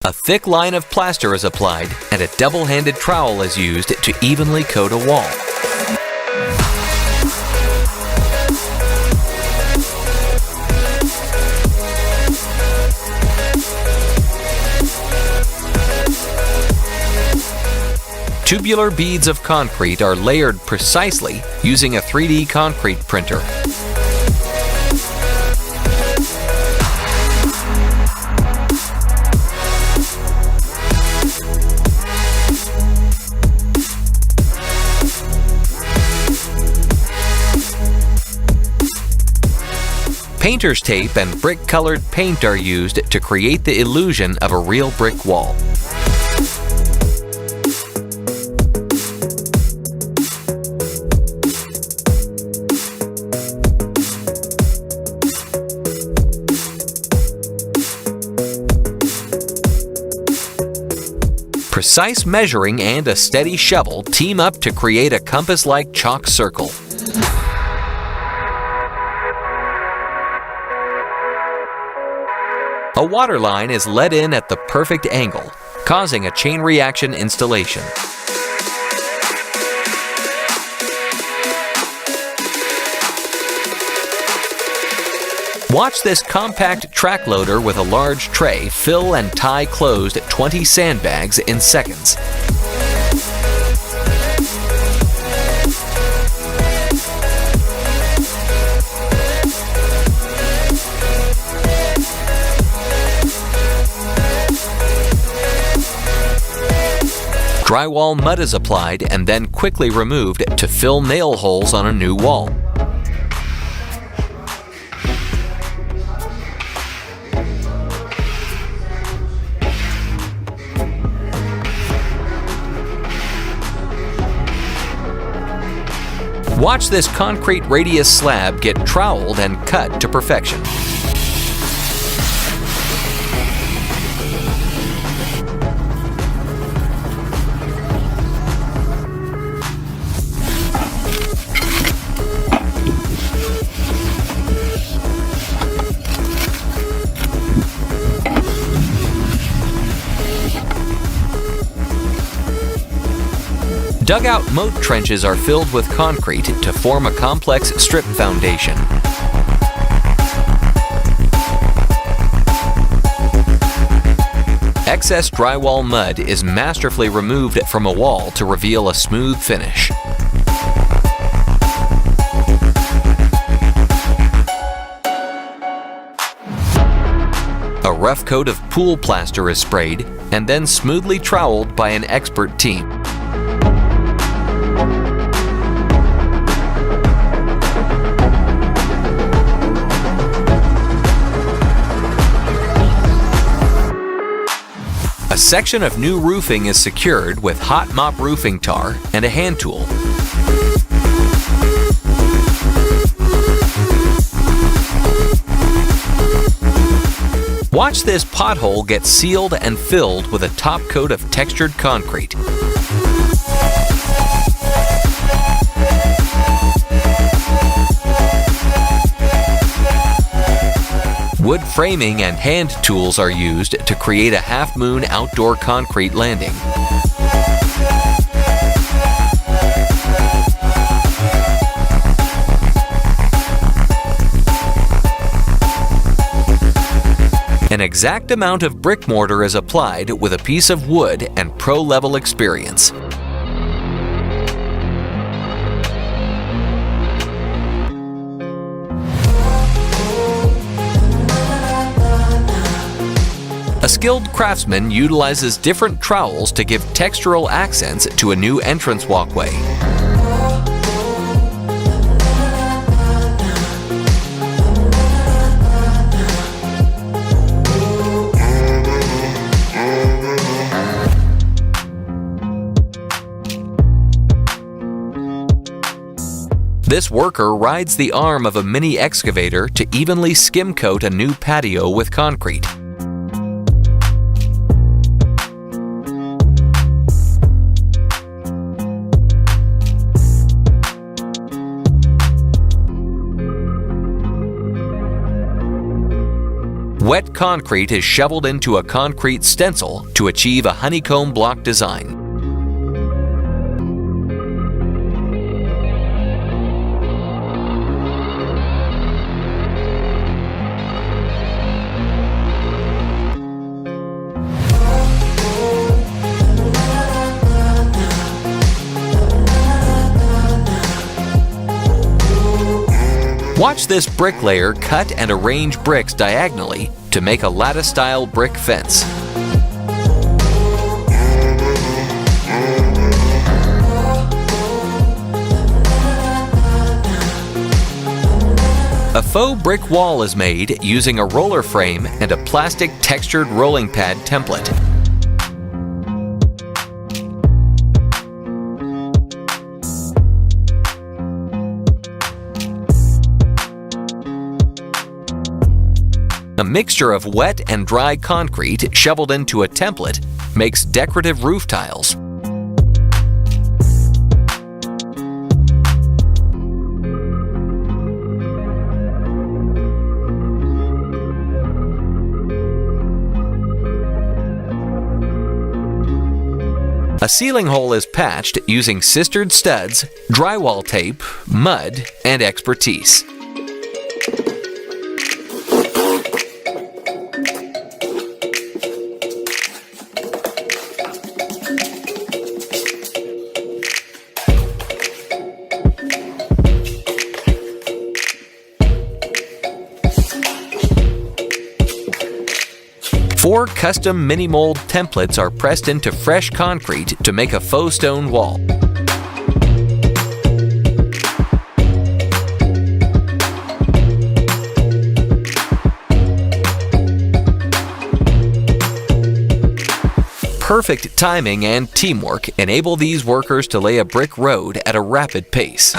A thick line of plaster is applied and a double-handed trowel is used to evenly coat a wall. Tubular beads of concrete are layered precisely using a 3D concrete printer. Painter's tape and brick-colored paint are used to create the illusion of a real brick wall. Precise measuring and a steady shovel team up to create a compass-like chalk circle. A water line is let in at the perfect angle, causing a chain reaction installation. Watch this compact track loader with a large tray fill and tie closed 20 sandbags in seconds. Drywall mud is applied and then quickly removed to fill nail holes on a new wall. Watch this concrete radius slab get troweled and cut to perfection. Dugout moat trenches are filled with concrete to form a complex strip foundation. Excess drywall mud is masterfully removed from a wall to reveal a smooth finish. A rough coat of pool plaster is sprayed and then smoothly troweled by an expert team. A section of new roofing is secured with hot mop roofing tar and a hand tool. Watch this pothole get sealed and filled with a top coat of textured concrete. Wood framing and hand tools are used to create a half-moon outdoor concrete landing. An exact amount of brick mortar is applied with a piece of wood and pro-level experience. A skilled craftsman utilizes different trowels to give textural accents to a new entrance walkway. This worker rides the arm of a mini excavator to evenly skim coat a new patio with concrete. Wet concrete is shoveled into a concrete stencil to achieve a honeycomb block design. Watch this bricklayer cut and arrange bricks diagonally to make a lattice-style brick fence. A faux brick wall is made using a roller frame and a plastic textured rolling pad template. A mixture of wet and dry concrete shoveled into a template makes decorative roof tiles. A ceiling hole is patched using sistered studs, drywall tape, mud, and expertise. Four custom mini-mold templates are pressed into fresh concrete to make a faux stone wall. Perfect timing and teamwork enable these workers to lay a brick road at a rapid pace.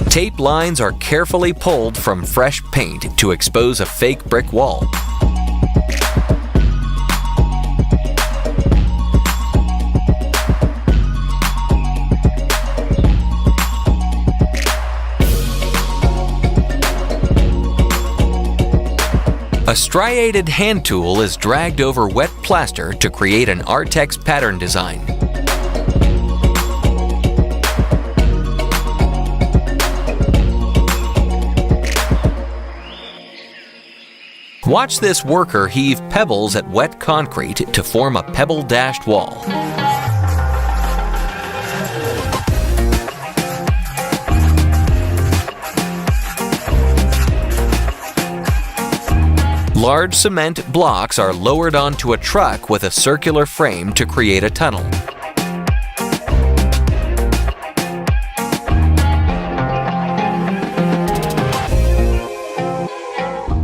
Tape lines are carefully pulled from fresh paint to expose a fake brick wall. A striated hand tool is dragged over wet plaster to create an Artex pattern design. Watch this worker heave pebbles at wet concrete to form a pebble-dashed wall. Large cement blocks are lowered onto a truck with a circular frame to create a tunnel.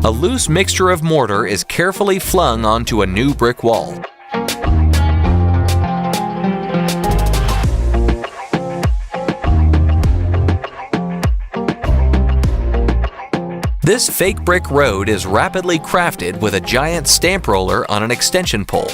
A loose mixture of mortar is carefully flung onto a new brick wall. This fake brick road is rapidly crafted with a giant stamp roller on an extension pole.